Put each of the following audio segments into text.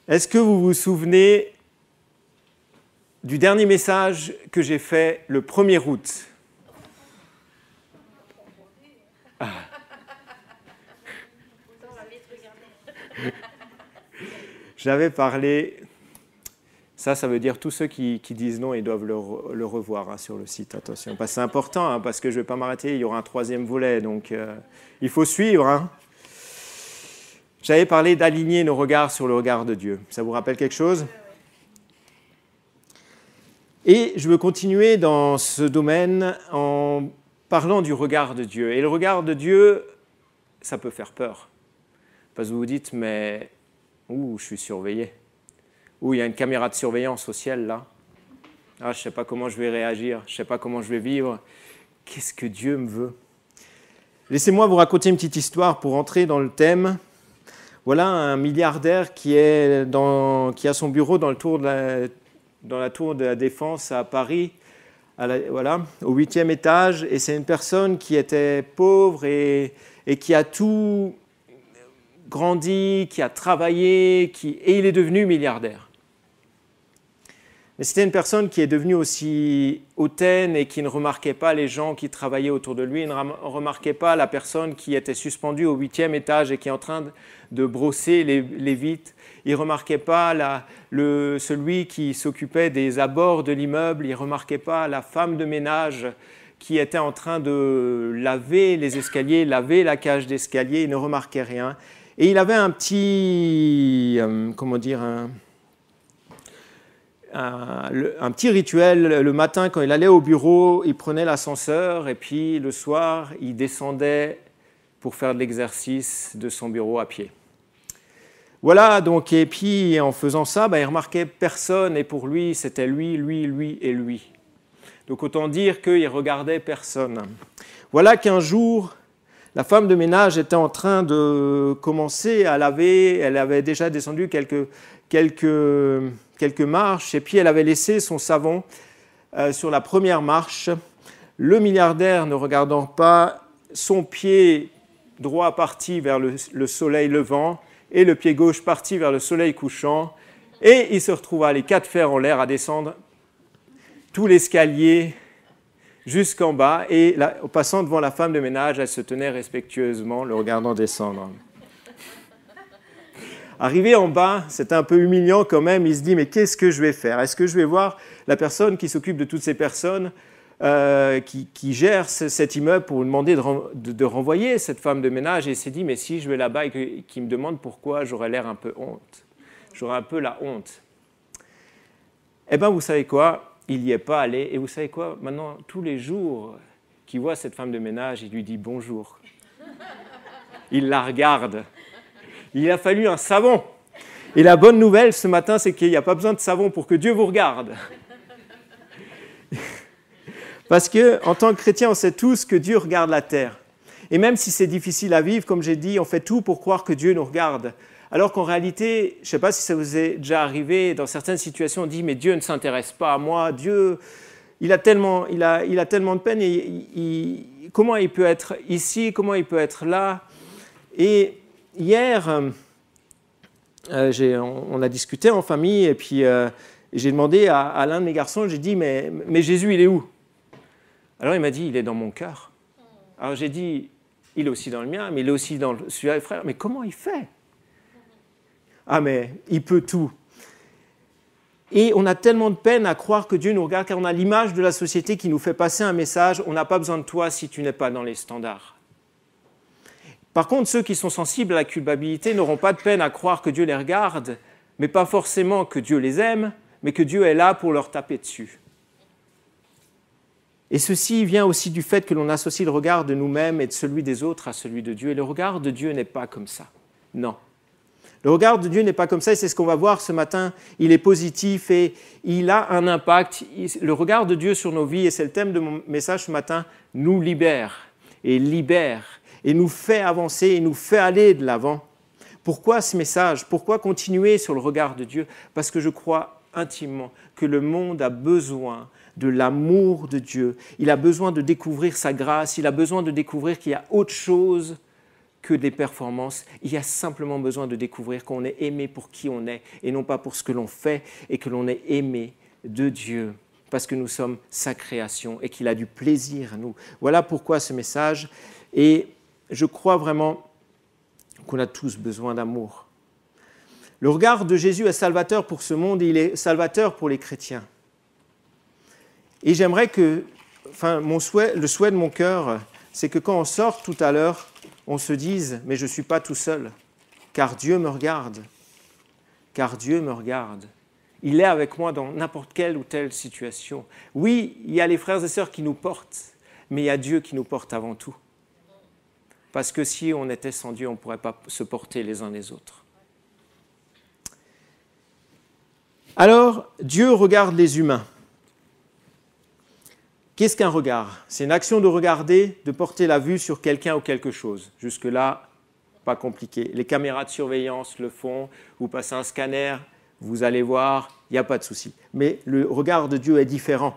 Est-ce que vous vous souvenez du dernier message que j'ai fait le 1er août? J'avais parlé, ça veut dire tous ceux qui disent non, ils doivent le revoir sur le site, attention. Parce que c'est important, parce que je ne vais pas m'arrêter, il y aura un 3e volet, donc il faut suivre. J'avais parlé d'aligner nos regards sur le regard de Dieu. Ça vous rappelle quelque chose? Et je veux continuer dans ce domaine en parlant du regard de Dieu. Et le regard de Dieu, ça peut faire peur. Parce que vous vous dites, mais je suis surveillé. Il y a une caméra de surveillance au ciel, là. Je ne sais pas comment je vais réagir, je ne sais pas comment je vais vivre. Qu'est-ce que Dieu me veut? Laissez-moi vous raconter une petite histoire pour entrer dans le thème. Voilà un milliardaire qui a son bureau dans la tour de la Défense à Paris, au 8e étage. Et c'est une personne qui était pauvre et qui a tout grandi, qui a travaillé, et il est devenu milliardaire. Mais c'était une personne qui est devenue aussi hautaine et qui ne remarquait pas les gens qui travaillaient autour de lui, il ne remarquait pas la personne qui était suspendue au 8e étage et qui est en train de brosser les vitres. Il ne remarquait pas celui qui s'occupait des abords de l'immeuble, il ne remarquait pas la femme de ménage qui était en train de laver les escaliers, laver la cage d'escalier, il ne remarquait rien. Et il avait un petit, un petit rituel. Le matin, quand il allait au bureau, il prenait l'ascenseur et puis le soir, il descendait pour faire de l'exercice de son bureau à pied. Voilà, donc, et puis en faisant ça, il remarquait personne et pour lui, c'était lui et lui. Donc autant dire qu'il regardait personne. Voilà qu'un jour, la femme de ménage était en train de commencer à laver, elle avait déjà descendu quelques marches et puis elle avait laissé son savon sur la première marche. Le milliardaire, ne regardant pas, son pied droit parti vers le soleil levant et le pied gauche parti vers le soleil couchant et il se retrouva les 4 fers en l'air à descendre tout l'escalier jusqu'en bas, et en passant devant la femme de ménage, elle se tenait respectueusement, le regardant descendre. Arrivé en bas, c'était un peu humiliant quand même, il se dit, mais qu'est-ce que je vais faire? Est-ce que je vais voir la personne qui s'occupe de toutes ces personnes, qui gère cet immeuble pour lui demander de renvoyer cette femme de ménage? Et il s'est dit, mais si je vais là-bas et qu'il me demande pourquoi, j'aurais l'air un peu honte. J'aurais un peu la honte. Eh bien, vous savez quoi? Il n'y est pas allé. Et vous savez quoi? Maintenant, tous les jours qu'il voit cette femme de ménage, il lui dit bonjour. Il la regarde. Il a fallu un savon. Et la bonne nouvelle ce matin, c'est qu'il n'y a pas besoin de savon pour que Dieu vous regarde. Parce qu'en tant que chrétien, on sait tous que Dieu regarde la terre. Et même si c'est difficile à vivre, comme j'ai dit, on fait tout pour croire que Dieu nous regarde. Alors qu'en réalité, je ne sais pas si ça vous est déjà arrivé, dans certaines situations, on dit « mais Dieu ne s'intéresse pas à moi, Dieu, il a tellement de peine, et comment il peut être ici, comment il peut être là ?» Et hier, on a discuté en famille, et puis j'ai demandé à l'un de mes garçons, j'ai dit « mais Jésus, il est où ?» Alors il m'a dit « il est dans mon cœur ». Alors j'ai dit « il est aussi dans le mien, mais il est aussi dans celui-là, frère, mais comment il fait ?» Ah mais il peut tout. Et on a tellement de peine à croire que Dieu nous regarde, car on a l'image de la société qui nous fait passer un message, on n'a pas besoin de toi si tu n'es pas dans les standards. Par contre, ceux qui sont sensibles à la culpabilité n'auront pas de peine à croire que Dieu les regarde, mais pas forcément que Dieu les aime, mais que Dieu est là pour leur taper dessus. Et ceci vient aussi du fait que l'on associe le regard de nous-mêmes et de celui des autres à celui de Dieu. Et le regard de Dieu n'est pas comme ça. Non. Le regard de Dieu n'est pas comme ça, et c'est ce qu'on va voir ce matin. Il est positif et il a un impact. Le regard de Dieu sur nos vies, et c'est le thème de mon message ce matin, nous libère et nous fait avancer et nous fait aller de l'avant. Pourquoi ce message? Pourquoi continuer sur le regard de Dieu? Parce que je crois intimement que le monde a besoin de l'amour de Dieu. Il a besoin de découvrir sa grâce, il a besoin de découvrir qu'il y a autre chose que des performances. Il y a simplement besoin de découvrir qu'on est aimé pour qui on est et non pas pour ce que l'on fait, et que l'on est aimé de Dieu parce que nous sommes sa création et qu'il a du plaisir à nous. Voilà pourquoi ce message. Et je crois vraiment qu'on a tous besoin d'amour. Le regard de Jésus est salvateur pour ce monde et il est salvateur pour les chrétiens. Et j'aimerais que, le souhait de mon cœur, c'est que quand on sort tout à l'heure, on se dise « mais je ne suis pas tout seul, car Dieu me regarde, car Dieu me regarde. Il est avec moi dans n'importe quelle ou telle situation. Oui, il y a les frères et sœurs qui nous portent, mais il y a Dieu qui nous porte avant tout. Parce que si on était sans Dieu, on ne pourrait pas se porter les uns les autres. » Alors, Dieu regarde les humains. Qu'est-ce qu'un regard? C'est une action de regarder, de porter la vue sur quelqu'un ou quelque chose. Jusque-là, pas compliqué. Les caméras de surveillance le font. Vous passez un scanner, vous allez voir, il n'y a pas de souci. Mais le regard de Dieu est différent.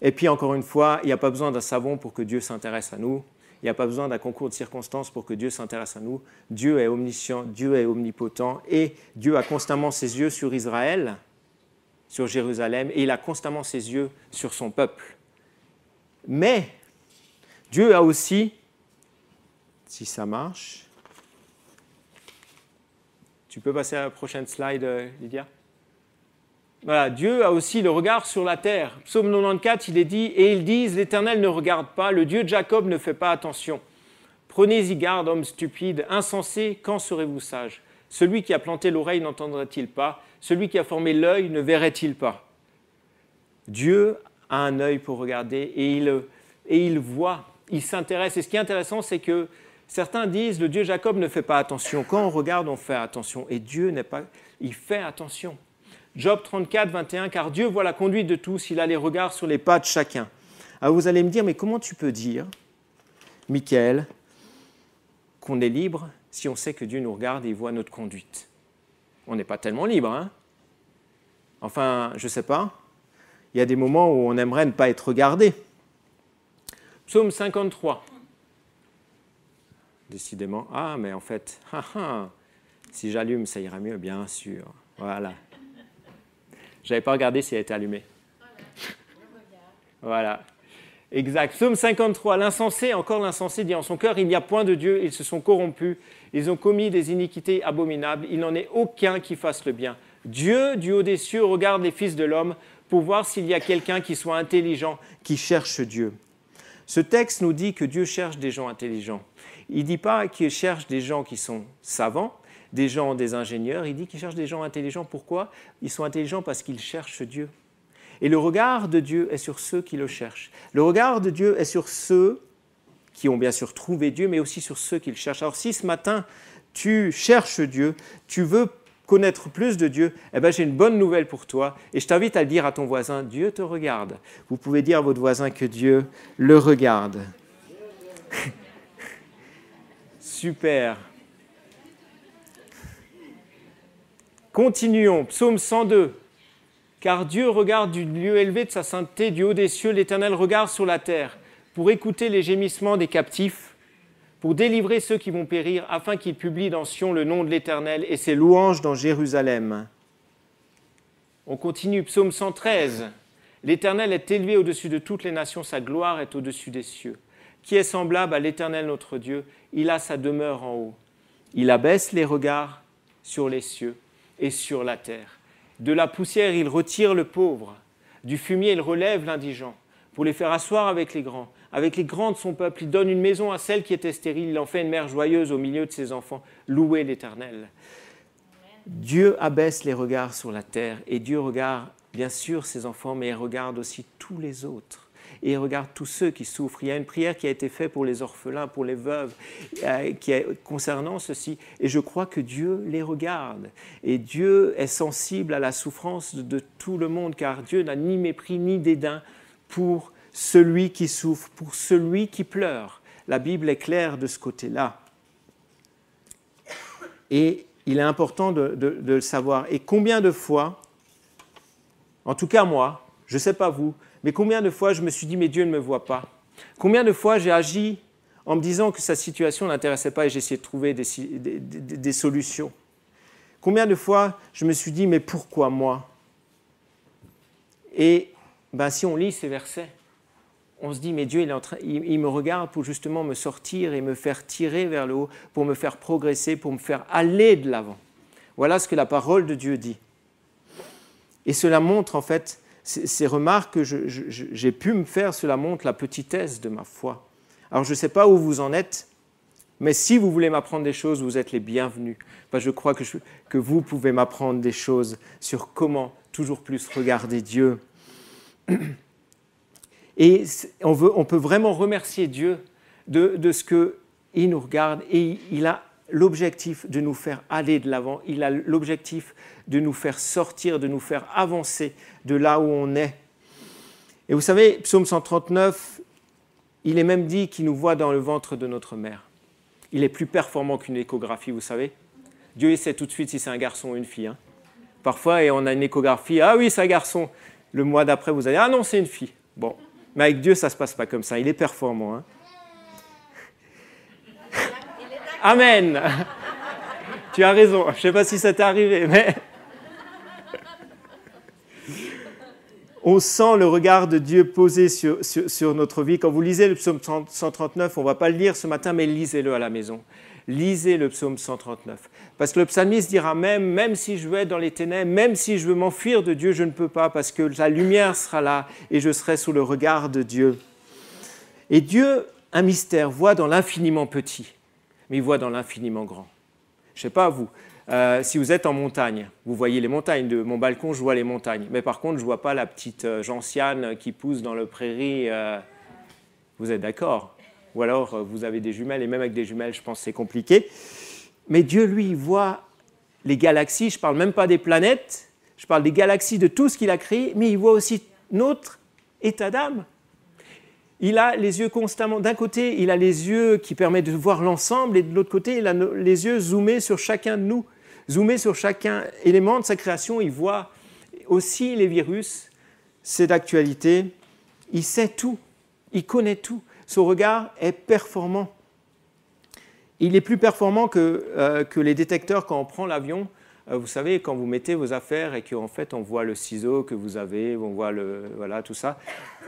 Et puis, encore une fois, il n'y a pas besoin d'un savon pour que Dieu s'intéresse à nous. Il n'y a pas besoin d'un concours de circonstances pour que Dieu s'intéresse à nous. Dieu est omniscient, Dieu est omnipotent, et Dieu a constamment ses yeux sur Israël, sur Jérusalem, et il a constamment ses yeux sur son peuple. Mais Dieu a aussi, si ça marche, tu peux passer à la prochaine slide, Lydia? Voilà, Dieu a aussi le regard sur la terre. Psaume 94, il est dit « Et ils disent, l'Éternel ne regarde pas, le Dieu de Jacob ne fait pas attention. Prenez-y garde, hommes stupides, insensés, quand serez-vous sages? Celui qui a planté l'oreille n'entendrait-il pas? Celui qui a formé l'œil ne verrait-il pas ?» Dieu a un œil pour regarder et il voit, il s'intéresse. Et ce qui est intéressant, c'est que certains disent « le Dieu Jacob ne fait pas attention ». Quand on regarde, on fait attention. Et Dieu il fait attention. Job 34, 21, « Car Dieu voit la conduite de tous, il a les regards sur les pas de chacun. » Alors vous allez me dire « Mais comment tu peux dire, Michael, qu'on est libre si on sait que Dieu nous regarde et il voit notre conduite ?» On n'est pas tellement libre, hein? Enfin, je ne sais pas. Il y a des moments où on aimerait ne pas être regardé. Psaume 53. Décidément. Ah, mais en fait, si j'allume, ça ira mieux, bien sûr. Voilà. Je n'avais pas regardé si elle était allumée. Voilà. Exact. Psaume 53. L'insensé, encore l'insensé, dit en son cœur, il n'y a point de Dieu, ils se sont corrompus, ils ont commis des iniquités abominables, il n'en est aucun qui fasse le bien. Dieu, du haut des cieux, regarde les fils de l'homme pour voir s'il y a quelqu'un qui soit intelligent, qui cherche Dieu. Ce texte nous dit que Dieu cherche des gens intelligents. Il ne dit pas qu'il cherche des gens qui sont savants, des ingénieurs, il dit qu'il cherche des gens intelligents. Pourquoi? Ils sont intelligents parce qu'ils cherchent Dieu. Et le regard de Dieu est sur ceux qui le cherchent. Le regard de Dieu est sur ceux qui ont bien sûr trouvé Dieu, mais aussi sur ceux qui le cherchent. Alors si ce matin, tu cherches Dieu, tu veux connaître plus de Dieu, eh bien, j'ai une bonne nouvelle pour toi. Et je t'invite à le dire à ton voisin, Dieu te regarde. Vous pouvez dire à votre voisin que Dieu le regarde. Super. Continuons, psaume 102. Car Dieu regarde du lieu élevé de sa sainteté, du haut des cieux, l'Éternel regarde sur la terre, pour écouter les gémissements des captifs, pour délivrer ceux qui vont périr, afin qu'il publie dans Sion le nom de l'Éternel et ses louanges dans Jérusalem. On continue, psaume 113. L'Éternel est élevé au-dessus de toutes les nations, sa gloire est au-dessus des cieux. Qui est semblable à l'Éternel notre Dieu? Il a sa demeure en haut. Il abaisse les regards sur les cieux et sur la terre. De la poussière, il retire le pauvre. Du fumier, il relève l'indigent, pour les faire asseoir avec les grands. Avec les grands de son peuple, il donne une maison à celle qui était stérile. Il en fait une mère joyeuse au milieu de ses enfants. Louez l'Éternel. Dieu abaisse les regards sur la terre. Et Dieu regarde, bien sûr, ses enfants, mais il regarde aussi tous les autres. Et il regarde tous ceux qui souffrent. Il y a une prière qui a été faite pour les orphelins, pour les veuves, concernant ceci. Et je crois que Dieu les regarde. Et Dieu est sensible à la souffrance de tout le monde, car Dieu n'a ni mépris ni dédain pour celui qui souffre, pour celui qui pleure. La Bible est claire de ce côté-là. Et il est important de le savoir. Et combien de fois, en tout cas moi, je ne sais pas vous, mais combien de fois je me suis dit « mais Dieu ne me voit pas ». Combien de fois j'ai agi en me disant que sa situation ne l'intéressait pas et j'essayais de trouver des solutions. Combien de fois je me suis dit, mais pourquoi moi? Et si on lit ces versets, on se dit, mais Dieu, il me regarde pour justement me sortir et me faire tirer vers le haut, pour me faire progresser, pour me faire aller de l'avant. Voilà ce que la parole de Dieu dit. Et cela montre, en fait, ces remarques que j'ai pu me faire, cela montre la petitesse de ma foi. Alors, je ne sais pas où vous en êtes, mais si vous voulez m'apprendre des choses, vous êtes les bienvenus. Je crois que vous pouvez m'apprendre des choses sur comment toujours plus regarder Dieu. Et on peut vraiment remercier Dieu de ce qu'il nous regarde et il a l'objectif de nous faire aller de l'avant, il a l'objectif de nous faire sortir, de nous faire avancer de là où on est. Et vous savez, Psaume 139, il est même dit qu'il nous voit dans le ventre de notre mère. Il est plus performant qu'une échographie, vous savez. Dieu, il sait tout de suite si c'est un garçon ou une fille. Parfois, et on a une échographie, ah oui, c'est un garçon. Le mois d'après, vous allez, ah non, c'est une fille. Bon, mais avec Dieu, ça ne se passe pas comme ça. Il est performant. Amen. Tu as raison. Je ne sais pas si ça t'est arrivé, mais on sent le regard de Dieu posé sur notre vie. Quand vous lisez le psaume 139, on ne va pas le lire ce matin, mais lisez-le à la maison. Lisez le psaume 139. Parce que le psalmiste dira même si je veux être dans les ténèbres, même si je veux m'enfuir de Dieu, je ne peux pas, parce que la lumière sera là et je serai sous le regard de Dieu. Et Dieu, un mystère, voit dans l'infiniment petit, mais il voit dans l'infiniment grand. Je ne sais pas vous, si vous êtes en montagne, vous voyez les montagnes. De mon balcon, je vois les montagnes. Mais par contre, je ne vois pas la petite gentiane qui pousse dans le prairie. Vous êtes d'accord? Ou alors, vous avez des jumelles, et même avec des jumelles, je pense que c'est compliqué. Mais Dieu, lui, il voit les galaxies. Je ne parle même pas des planètes. Je parle des galaxies, de tout ce qu'il a créé. Mais il voit aussi notre état d'âme. Il a les yeux constamment. D'un côté, il a les yeux qui permettent de voir l'ensemble, et de l'autre côté, il a les yeux zoomés sur chacun de nous, zoomés sur chacun élément de sa création. Il voit aussi les virus, c'est d'actualité. Il sait tout, il connaît tout. Son regard est performant. Il est plus performant que les détecteurs quand on prend l'avion. Vous savez, quand vous mettez vos affaires et qu'en fait on voit le ciseau que vous avez, on voit voilà, tout ça,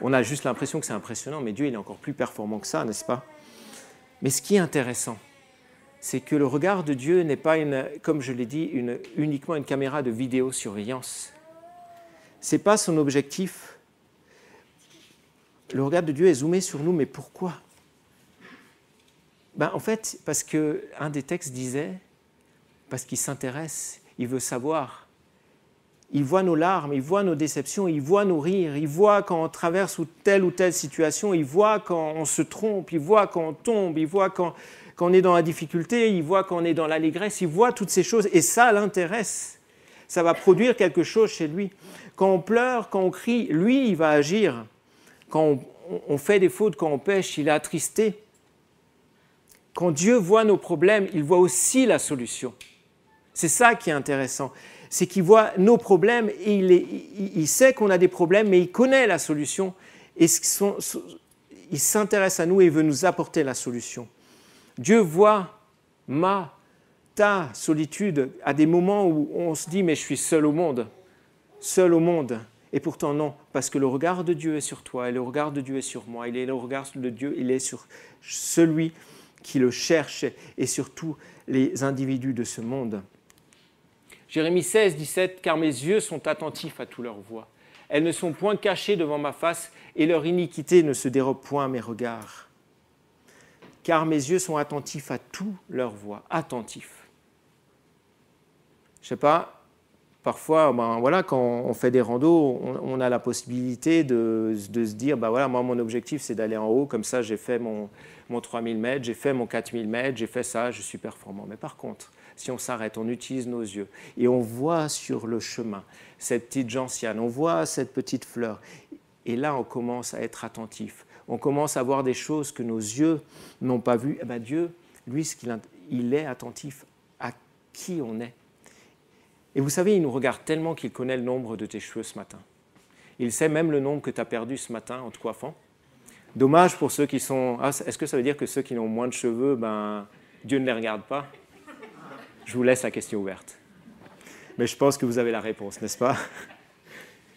on a juste l'impression que c'est impressionnant, mais Dieu il est encore plus performant que ça, n'est-ce pas? Mais ce qui est intéressant, c'est que le regard de Dieu n'est pas, comme je l'ai dit, uniquement une caméra de vidéosurveillance. Ce n'est pas son objectif. Le regard de Dieu est zoomé sur nous, mais pourquoi? En fait, parce qu'un des textes disait, parce qu'il s'intéresse, il veut savoir. Il voit nos larmes, il voit nos déceptions, il voit nos rires, il voit quand on traverse telle ou telle situation, il voit quand on se trompe, il voit quand on tombe, il voit quand on est dans la difficulté, il voit quand on est dans l'allégresse, il voit toutes ces choses et ça l'intéresse. Ça va produire quelque chose chez lui. Quand on pleure, quand on crie, lui, il va agir. Quand on fait des fautes, quand on pêche, il est attristé. Quand Dieu voit nos problèmes, il voit aussi la solution. C'est ça qui est intéressant. C'est qu'il voit nos problèmes et il sait qu'on a des problèmes, mais il connaît la solution et il s'intéresse à nous et veut nous apporter la solution. Dieu voit ta solitude à des moments où on se dit « mais je suis seul au monde ». Seul au monde. Et pourtant non, parce que le regard de Dieu est sur toi et le regard de Dieu est sur moi. Le regard de Dieu, il est sur celui qui le cherche et sur tous les individus de ce monde. Jérémie 16, 17, « Car mes yeux sont attentifs à toutes leurs voies. Elles ne sont point cachées devant ma face et leur iniquité ne se dérobe point à mes regards. Car mes yeux sont attentifs à toutes leurs voies. » Attentifs. Je ne sais pas, parfois, quand on fait des randos, on a la possibilité de se dire, moi, mon objectif, c'est d'aller en haut, comme ça, j'ai fait mon 3000 mètres, j'ai fait mon 4000 mètres, j'ai fait ça, je suis performant. Mais par contre, si on s'arrête, on utilise nos yeux et on voit sur le chemin cette petite gentiane, on voit cette petite fleur, et là, on commence à être attentif. On commence à voir des choses que nos yeux n'ont pas vues. Dieu, lui, il est attentif à qui on est. Et vous savez, il nous regarde tellement qu'il connaît le nombre de tes cheveux ce matin. Il sait même le nombre que tu as perdu ce matin en te coiffant. Dommage pour ceux qui sont... Ah, est-ce que ça veut dire que ceux qui ont moins de cheveux, Dieu ne les regarde pas? Je vous laisse la question ouverte. Mais je pense que vous avez la réponse, n'est-ce pas?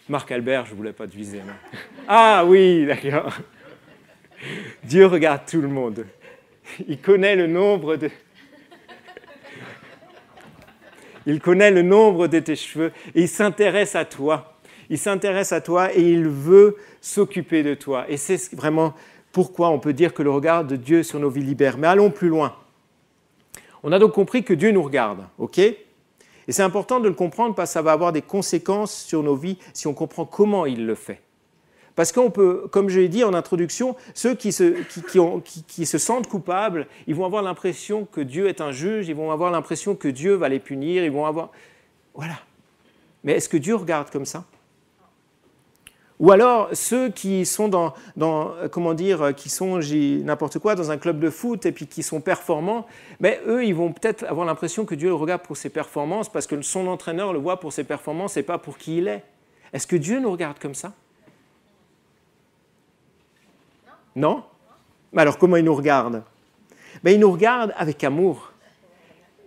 Marc Albert, je ne voulais pas te viser. Non. Ah oui, d'accord. Dieu regarde tout le monde. Il connaît le nombre de... Il connaît le nombre de tes cheveux et il s'intéresse à toi. Il s'intéresse à toi et il veut s'occuper de toi. Et c'est vraiment pourquoi on peut dire que le regard de Dieu sur nos vies libère. Mais allons plus loin. On a donc compris que Dieu nous regarde, ok? Et c'est important de le comprendre parce que ça va avoir des conséquences sur nos vies si on comprend comment il le fait. Parce qu'on peut, comme je l'ai dit en introduction, ceux qui se sentent coupables, ils vont avoir l'impression que Dieu est un juge, ils vont avoir l'impression que Dieu va les punir, ils vont avoir... Voilà. Mais est-ce que Dieu regarde comme ça? Ou alors ceux qui sont qui sont n'importe quoi dans un club de foot et puis qui sont performants, mais eux ils vont peut-être avoir l'impression que Dieu le regarde pour ses performances parce que son entraîneur le voit pour ses performances et pas pour qui il est. Est-ce que Dieu nous regarde comme ça? Non? Mais alors comment il nous regarde? Il nous regarde avec amour.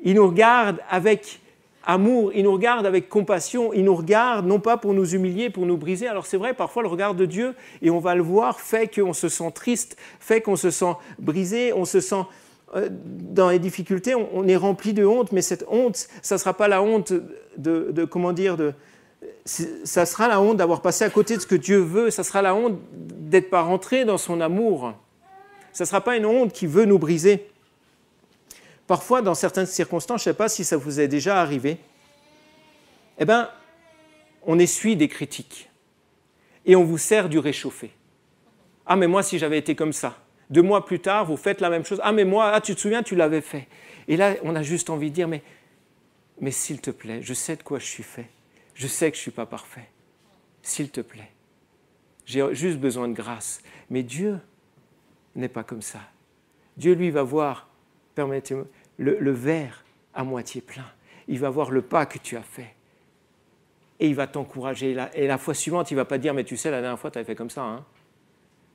Il nous regarde avec amour, il nous regarde avec compassion, il nous regarde non pas pour nous humilier, pour nous briser. Alors c'est vrai, parfois le regard de Dieu, et on va le voir, fait qu'on se sent triste, fait qu'on se sent brisé, on se sent dans les difficultés, on est rempli de honte, mais cette honte, ça ne sera pas la honte ça sera la honte d'avoir passé à côté de ce que Dieu veut, ça sera la honte d'être pas rentré dans son amour. Ça ne sera pas une honte qui veut nous briser. Parfois, dans certaines circonstances, je ne sais pas si ça vous est déjà arrivé, on essuie des critiques et on vous sert du réchauffé. Ah, mais moi, si j'avais été comme ça. 2 mois plus tard, vous faites la même chose. Ah, mais moi, tu te souviens, tu l'avais fait. Et là, on a juste envie de dire, mais s'il te plaît, je sais de quoi je suis fait. Je sais que je ne suis pas parfait. S'il te plaît. J'ai juste besoin de grâce. Mais Dieu n'est pas comme ça. Dieu, lui, va voir, permettez-moi, le verre à moitié plein. Il va voir le pas que tu as fait. Et il va t'encourager. Et la fois suivante, il ne va pas dire, mais tu sais, la dernière fois, tu avais fait comme ça. Hein?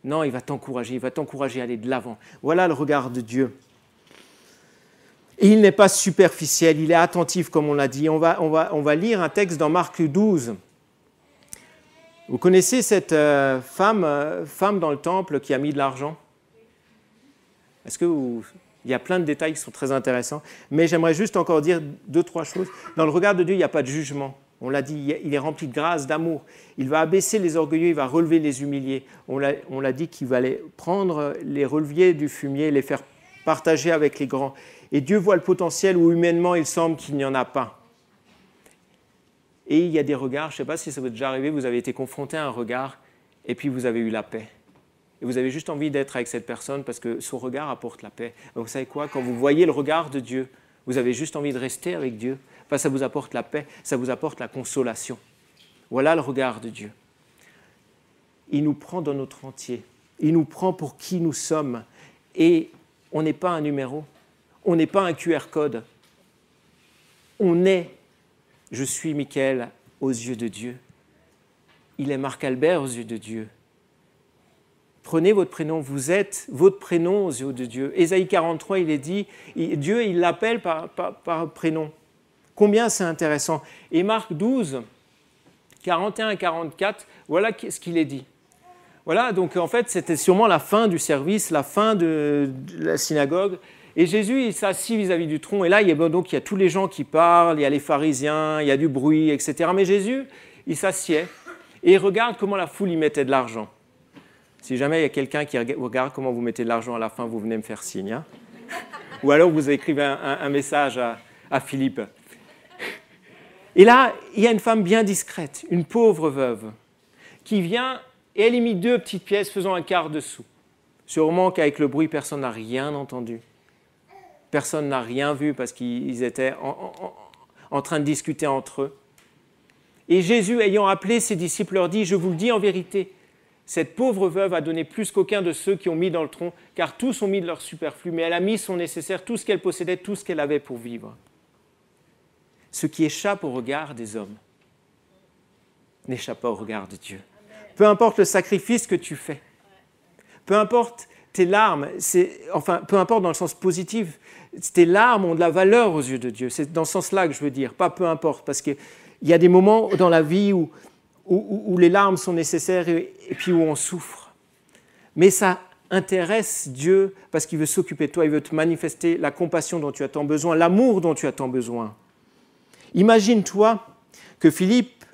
Non, il va t'encourager à aller de l'avant. Voilà le regard de Dieu. Et il n'est pas superficiel, il est attentif, comme on l'a dit. On va lire un texte dans Marc 12. Vous connaissez cette femme dans le temple qui a mis de l'argent? Il y a plein de détails qui sont très intéressants, mais j'aimerais juste encore dire 2-3 choses. Dans le regard de Dieu, il n'y a pas de jugement. On l'a dit, il est rempli de grâce, d'amour. Il va abaisser les orgueilleux, il va relever les humiliés. On l'a dit qu'il va prendre les releviers du fumier et les faire partager avec les grands. Et Dieu voit le potentiel où humainement il semble qu'il n'y en a pas. Et il y a des regards, je ne sais pas si ça vous est déjà arrivé, vous avez été confronté à un regard et puis vous avez eu la paix. Et vous avez juste envie d'être avec cette personne parce que son regard apporte la paix. Donc vous savez quoi? Quand vous voyez le regard de Dieu, vous avez juste envie de rester avec Dieu. Parce que ça vous apporte la paix, ça vous apporte la consolation. Voilà le regard de Dieu. Il nous prend dans notre entier. Il nous prend pour qui nous sommes. Et on n'est pas un numéro. On n'est pas un QR code. On est, je suis Michael aux yeux de Dieu. Il est Marc Albert aux yeux de Dieu. Prenez votre prénom, vous êtes votre prénom aux yeux de Dieu. Ésaïe 43, il est dit, Dieu, il l'appelle par prénom. Combien c'est intéressant. Et Marc 12, 41 et 44, voilà ce qu'il est dit. Voilà, donc en fait, c'était sûrement la fin du service, la fin de la synagogue. Et Jésus, il s'assit vis-à-vis du tronc. Et là, il y a tous les gens qui parlent, il y a les pharisiens, il y a du bruit, etc. Mais Jésus, il s'assied et il regarde comment la foule y mettait de l'argent. Si jamais il y a quelqu'un qui regarde comment vous mettez de l'argent à la fin, vous venez me faire signe. Hein? Ou alors vous écrivez un message à Philippe. Et là, il y a une femme bien discrète, une pauvre veuve, qui vient et elle y met 2 petites pièces faisant un quart de sou. Sûrement qu'avec le bruit, personne n'a rien entendu. Personne n'a rien vu parce qu'ils étaient en train de discuter entre eux. Et Jésus, ayant appelé ses disciples, leur dit, « Je vous le dis en vérité, cette pauvre veuve a donné plus qu'aucun de ceux qui ont mis dans le tronc, car tous ont mis de leur superflu, mais elle a mis son nécessaire, tout ce qu'elle possédait, tout ce qu'elle avait pour vivre. » Ce qui échappe au regard des hommes n'échappe pas au regard de Dieu. Peu importe le sacrifice que tu fais, Peu importe tes larmes, enfin, peu importe dans le sens positif, tes larmes ont de la valeur aux yeux de Dieu. C'est dans ce sens-là que je veux dire, pas peu importe, parce qu'il y a des moments dans la vie où les larmes sont nécessaires et puis où on souffre. Mais ça intéresse Dieu parce qu'il veut s'occuper de toi, il veut te manifester la compassion dont tu as tant besoin, l'amour dont tu as tant besoin. Imagine-toi que Philippe,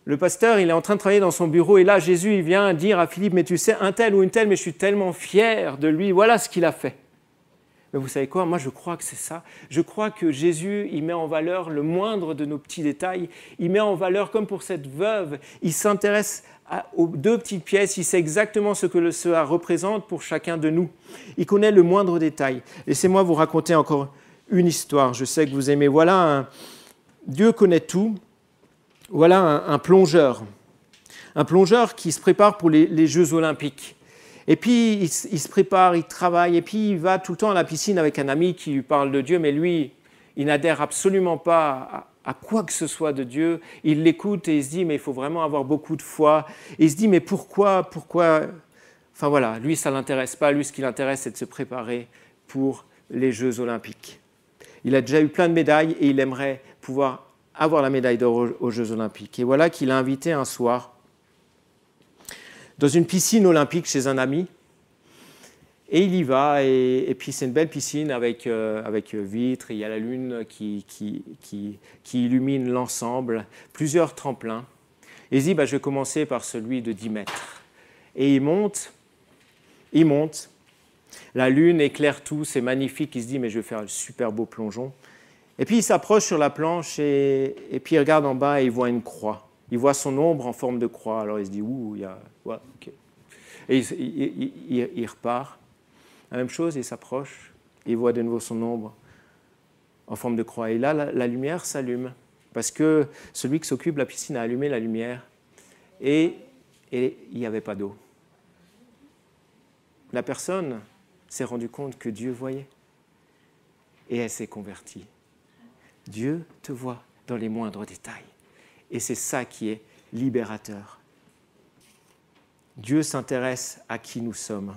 le pasteur, il est en train de travailler dans son bureau et là, Jésus, il vient dire à Philippe, mais tu sais, un tel ou une telle, mais je suis tellement fier de lui, voilà ce qu'il a fait. Mais vous savez quoi? Moi, je crois que c'est ça. Je crois que Jésus, il met en valeur le moindre de nos petits détails. Il met en valeur, comme pour cette veuve, il s'intéresse aux 2 petites pièces. Il sait exactement ce que cela représente pour chacun de nous. Il connaît le moindre détail. Laissez-moi vous raconter encore une histoire. Je sais que vous aimez. Voilà, Dieu connaît tout. Voilà un plongeur. Un plongeur qui se prépare pour les Jeux Olympiques. Et puis, il se prépare, il travaille, et puis il va tout le temps à la piscine avec un ami qui lui parle de Dieu, mais lui, il n'adhère absolument pas à quoi que ce soit de Dieu. Il l'écoute et il se dit, mais il faut vraiment avoir beaucoup de foi. Et il se dit, mais pourquoi? Enfin voilà, lui, ça ne l'intéresse pas. Lui, ce qui l'intéresse, c'est de se préparer pour les Jeux Olympiques. Il a déjà eu plein de médailles et il aimerait pouvoir avoir la médaille d'or aux Jeux Olympiques. Et voilà qu'il a invité un soir dans une piscine olympique chez un ami. Et il y va, et puis c'est une belle piscine avec vitres, et il y a la lune qui illumine l'ensemble, plusieurs tremplins. Et il dit, je vais commencer par celui de 10 mètres. Et il monte, la lune éclaire tout, c'est magnifique, il se dit, mais je vais faire un super beau plongeon. Et puis il s'approche sur la planche, et puis il regarde en bas et il voit une croix. Il voit son ombre en forme de croix, alors il se dit, ouh, il y a... Ouais, ok. Et il repart. La même chose, il s'approche, il voit de nouveau son ombre en forme de croix. Et là, la lumière s'allume, parce que celui qui s'occupe de la piscine a allumé la lumière, et il n'y avait pas d'eau. La personne s'est rendue compte que Dieu voyait, et elle s'est convertie. Dieu te voit dans les moindres détails, et c'est ça qui est libérateur. Dieu s'intéresse à qui nous sommes.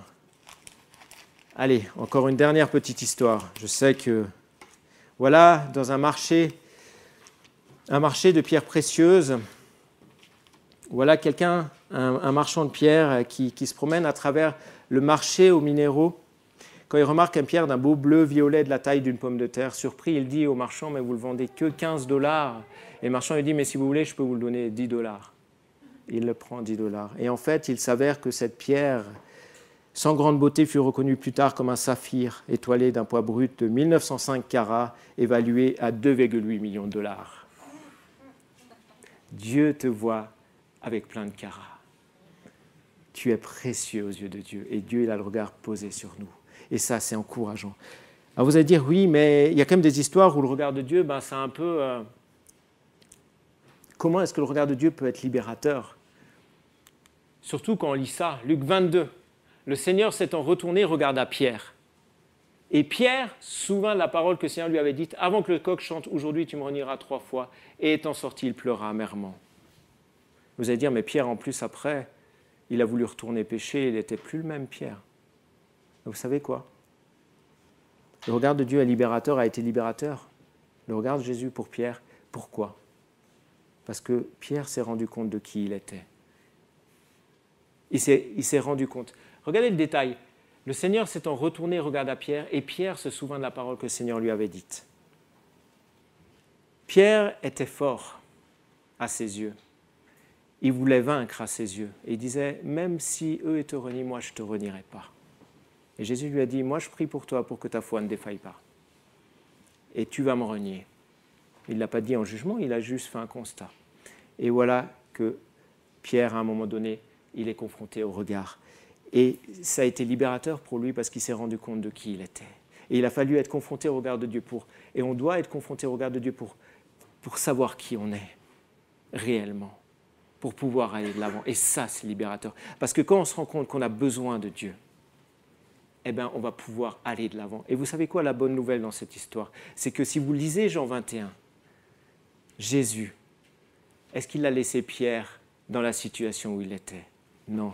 Allez, encore une dernière petite histoire. Je sais que, voilà, dans un marché de pierres précieuses, voilà quelqu'un, un marchand de pierres qui se promène à travers le marché aux minéraux. Quand il remarque une pierre d'un beau bleu-violet de la taille d'une pomme de terre, surpris, il dit au marchand, mais vous le vendez que 15 $. Et le marchand lui dit, mais si vous voulez, je peux vous le donner 10 $. Il le prend 10 $. Et en fait, il s'avère que cette pierre, sans grande beauté, fut reconnue plus tard comme un saphir étoilé d'un poids brut de 1905 carats, évalué à 2,8 millions $. Dieu te voit avec plein de carats. Tu es précieux aux yeux de Dieu, et Dieu, il a le regard posé sur nous. Et ça, c'est encourageant. Alors vous allez dire, oui, mais il y a quand même des histoires où le regard de Dieu, c'est un peu... Comment est-ce que le regard de Dieu peut être libérateur? Surtout quand on lit ça, Luc 22. Le Seigneur s'étant retourné, regarda Pierre. Et Pierre, souvint de la parole que le Seigneur lui avait dite, avant que le coq chante, aujourd'hui tu me renieras 3 fois. Et étant sorti, il pleura amèrement. Vous allez dire, mais Pierre, en plus, après, il a voulu retourner pécher, il n'était plus le même Pierre. Vous savez quoi? Le regard de Dieu est libérateur, a été libérateur. Le regard de Jésus pour Pierre, pourquoi? Parce que Pierre s'est rendu compte de qui il était. Il s'est rendu compte. Regardez le détail. Le Seigneur s'étant retourné, regarda Pierre, et Pierre se souvint de la parole que le Seigneur lui avait dite. Pierre était fort à ses yeux. Il voulait vaincre à ses yeux. Et il disait, même si eux te renient, moi je ne te renierai pas. Et Jésus lui a dit, moi je prie pour toi pour que ta foi ne défaille pas. Et tu vas me renier. Il ne l'a pas dit en jugement, il a juste fait un constat. Et voilà que Pierre, à un moment donné, il est confronté au regard. Et ça a été libérateur pour lui parce qu'il s'est rendu compte de qui il était. Et il a fallu être confronté au regard de Dieu et on doit être confronté au regard de Dieu pour savoir qui on est réellement, pour pouvoir aller de l'avant. Et ça, c'est libérateur. Parce que quand on se rend compte qu'on a besoin de Dieu, on va pouvoir aller de l'avant. Et vous savez quoi, la bonne nouvelle dans cette histoire? C'est que si vous lisez Jean 21, Jésus, est-ce qu'il a laissé Pierre dans la situation où il était? Non,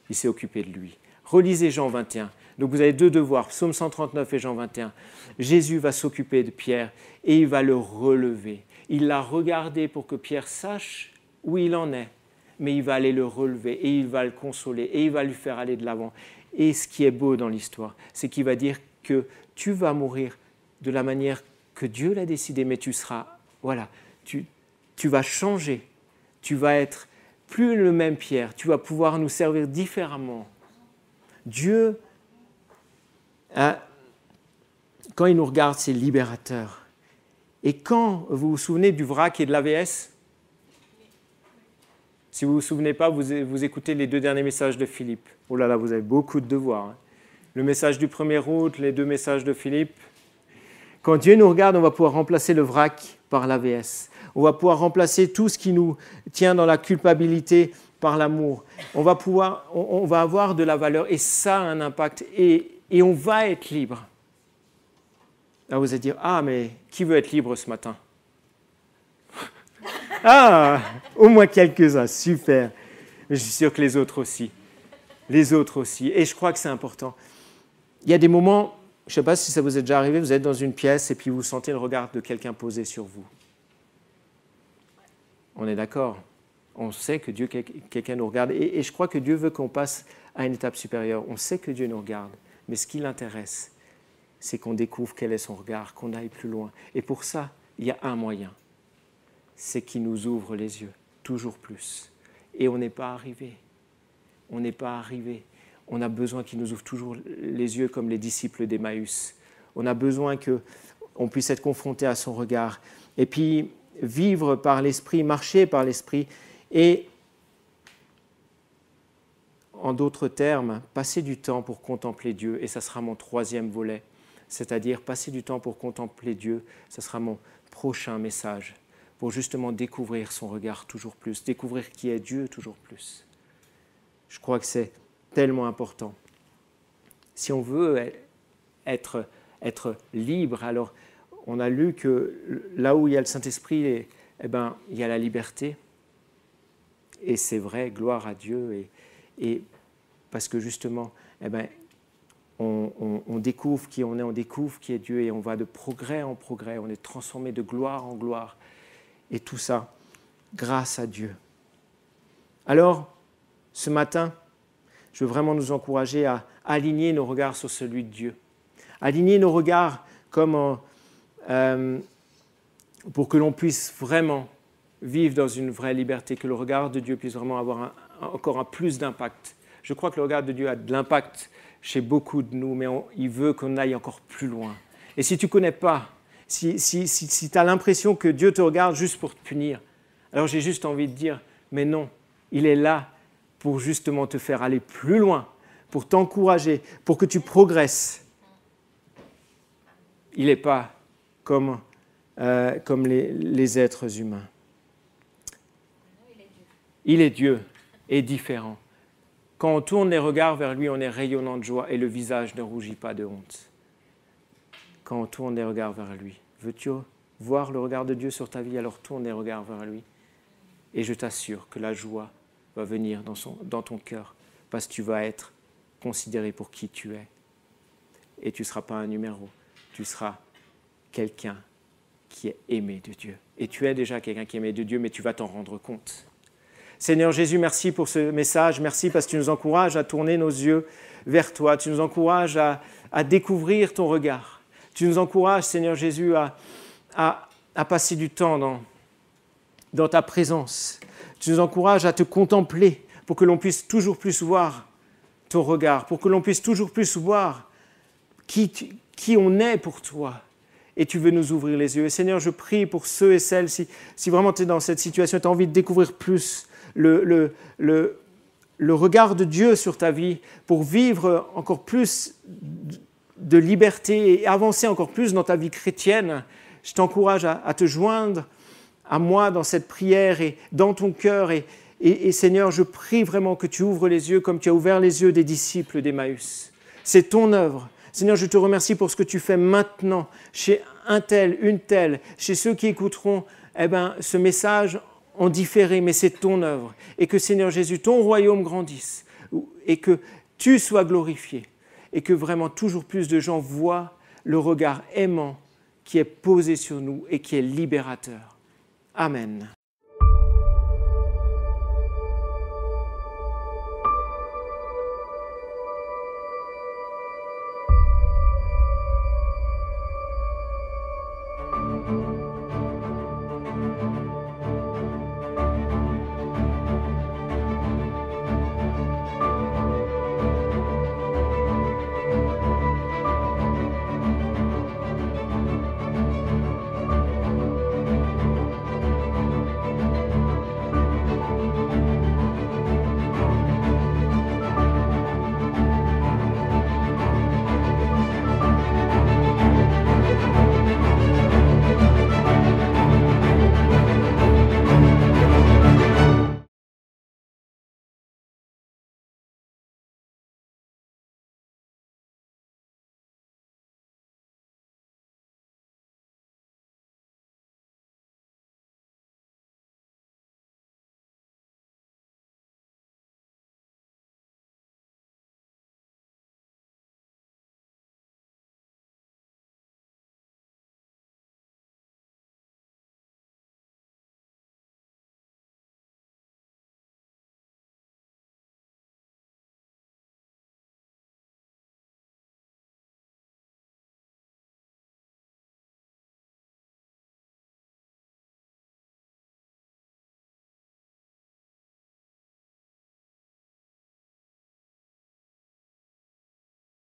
il s'est occupé de lui. Relisez Jean 21. Donc vous avez deux devoirs, Psaume 139 et Jean 21. Jésus va s'occuper de Pierre et il va le relever. Il l'a regardé pour que Pierre sache où il en est, mais il va aller le relever et il va le consoler et il va lui faire aller de l'avant. Et ce qui est beau dans l'histoire, c'est qu'il va dire que tu vas mourir de la manière que Dieu l'a décidé, mais tu seras, voilà, tu vas changer, tu vas être plus le même Pierre, tu vas pouvoir nous servir différemment. Dieu, quand il nous regarde, c'est libérateur. Et quand vous vous souvenez du vrac et de l'AVS, si vous ne vous souvenez pas, vous écoutez les 2 derniers messages de Philippe. Oh là là, vous avez beaucoup de devoirs. Hein. Le message du 1er août, les 2 messages de Philippe. Quand Dieu nous regarde, on va pouvoir remplacer le vrac par l'AVS. On va pouvoir remplacer tout ce qui nous tient dans la culpabilité par l'amour. On va avoir de la valeur et ça a un impact et on va être libre. Là, vous allez dire, ah, mais qui veut être libre ce matin? Ah, au moins quelques-uns, super. Mais je suis sûr que les autres aussi. Les autres aussi. Et je crois que c'est important. Il y a des moments, je ne sais pas si ça vous est déjà arrivé, vous êtes dans une pièce et puis vous sentez le regard de quelqu'un posé sur vous. On est d'accord. On sait que Dieu, quelqu'un nous regarde. Et je crois que Dieu veut qu'on passe à une étape supérieure. On sait que Dieu nous regarde. Mais ce qui l'intéresse, c'est qu'on découvre quel est son regard, qu'on aille plus loin. Et pour ça, il y a un moyen. C'est qu'il nous ouvre les yeux, toujours plus. Et on n'est pas arrivé. On n'est pas arrivé. On a besoin qu'il nous ouvre toujours les yeux comme les disciples d'Emmaüs. On a besoin qu'on puisse être confronté à son regard. Et puis, vivre par l'Esprit, marcher par l'Esprit. Et, en d'autres termes, passer du temps pour contempler Dieu. Et ça sera mon 3e volet. C'est-à-dire passer du temps pour contempler Dieu. Ça sera mon prochain message. Pour justement découvrir son regard toujours plus, découvrir qui est Dieu toujours plus. Je crois que c'est tellement important. Si on veut être libre, alors on a lu que là où il y a le Saint-Esprit, il y a la liberté. Et c'est vrai, gloire à Dieu. Et parce que justement, on découvre qui on est, on découvre qui est Dieu et on va de progrès en progrès, on est transformé de gloire en gloire. Et tout ça, grâce à Dieu. Alors, ce matin, je veux vraiment nous encourager à aligner nos regards sur celui de Dieu. Aligner nos regards comme pour que l'on puisse vraiment vivre dans une vraie liberté, que le regard de Dieu puisse vraiment avoir encore un plus d'impact. Je crois que le regard de Dieu a de l'impact chez beaucoup de nous, mais il veut qu'on aille encore plus loin. Et si tu ne connais pas, si tu as l'impression que Dieu te regarde juste pour te punir, alors j'ai juste envie de dire, mais non, il est là pour justement te faire aller plus loin, pour t'encourager, pour que tu progresses. Il n'est pas comme les êtres humains. Il est Dieu et différent. Quand on tourne les regards vers lui, on est rayonnant de joie et le visage ne rougit pas de honte. Quand on tourne les regards vers lui. Veux-tu voir le regard de Dieu sur ta vie? Alors tourne les regards vers lui. Et je t'assure que la joie va venir dans ton cœur parce que tu vas être considéré pour qui tu es. Et tu ne seras pas un numéro. Tu seras quelqu'un qui est aimé de Dieu. Et tu es déjà quelqu'un qui est aimé de Dieu, mais tu vas t'en rendre compte. Seigneur Jésus, merci pour ce message. Merci parce que tu nous encourages à tourner nos yeux vers toi. Tu nous encourages à découvrir ton regard. Tu nous encourages, Seigneur Jésus, à passer du temps dans ta présence. Tu nous encourages à te contempler pour que l'on puisse toujours plus voir ton regard, pour que l'on puisse toujours plus voir qui on est pour toi. Et tu veux nous ouvrir les yeux. Et Seigneur, je prie pour ceux et celles, si vraiment tu es dans cette situation et tu as envie de découvrir plus le regard de Dieu sur ta vie, pour vivre encore plus de liberté et avancer encore plus dans ta vie chrétienne, je t'encourage à te joindre à moi dans cette prière et dans ton cœur. Et Seigneur, je prie vraiment que tu ouvres les yeux comme tu as ouvert les yeux des disciples d'Emmaüs. C'est ton œuvre. Seigneur, je te remercie pour ce que tu fais maintenant chez un tel, une telle, chez ceux qui écouteront ce message en différé, mais c'est ton œuvre. Et que, Seigneur Jésus, ton royaume grandisse et que tu sois glorifié et que vraiment toujours plus de gens voient le regard aimant qui est posé sur nous et qui est libérateur. Amen.